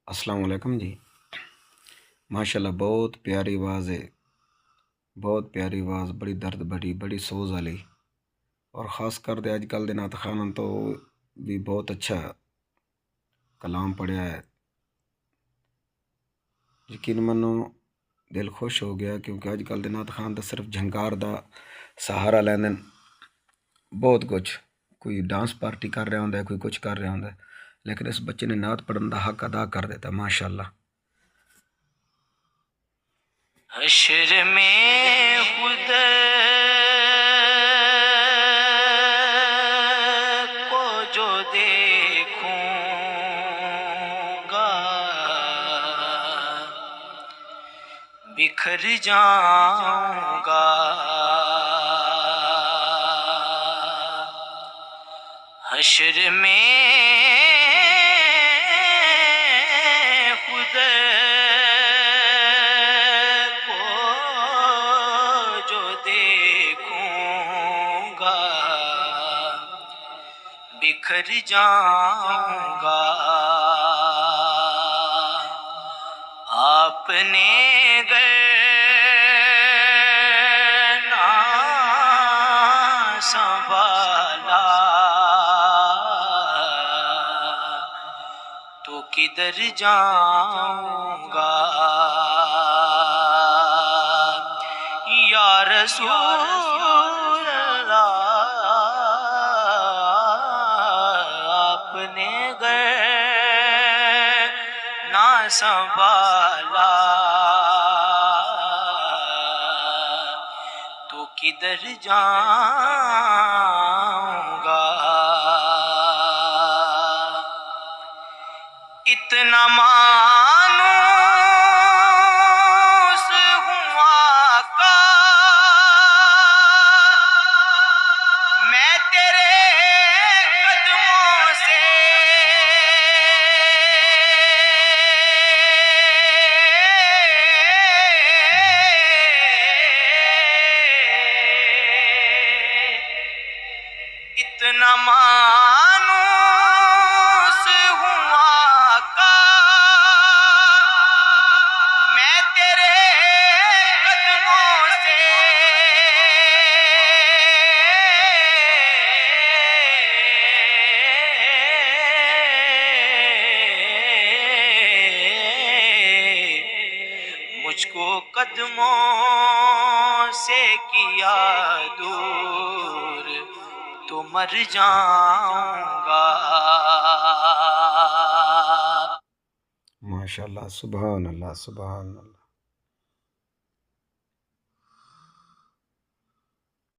السلام علیکم جی۔ ماشاءاللہ بہت پیاری آواز ہے، بہت پیاری آواز، بڑی درد بھری، بڑی سوز والی، اور خاص کر دے اج کل دے نعت خاناں تو بھی بہت اچھا کلام پڑھیا ہے۔ یقین منو دل خوش ہو گیا، کیونکہ اج کل دے نعت خان تو صرف جھنکار دا سہارا لیندن، بہت کچھ، کوئی ڈانس پارٹی کر رہا ہوندا ہے، کوئی کچھ کر رہا ہوندا ہے، لیکن اس بچے نے نعت پڑھن دا حق ادا کر دیتا ماشاءاللہ۔ حشر میں خود کو جو دیکھوں گا بکھر جاؤں گا، حشر میں خود کو جو دیکھوں گا بکھر جاؤں گا، آپ نے گر نہ سنبھالا تو کدھر جاؤں گا، یا رسول اللہ آپ نے گر نہ سنبھالا تو کدھر جاؤں گا، اتنا مانوس ہوں آقا میں تیرے قدموں سے، اتنا مانوس ہوں آقا میں تیرے قدموں سے، مجھ کو قدموں سے کیا دور تو مر جاؤں گا۔ ماشاءاللہ، سبحان اللہ، سبحان اللہ۔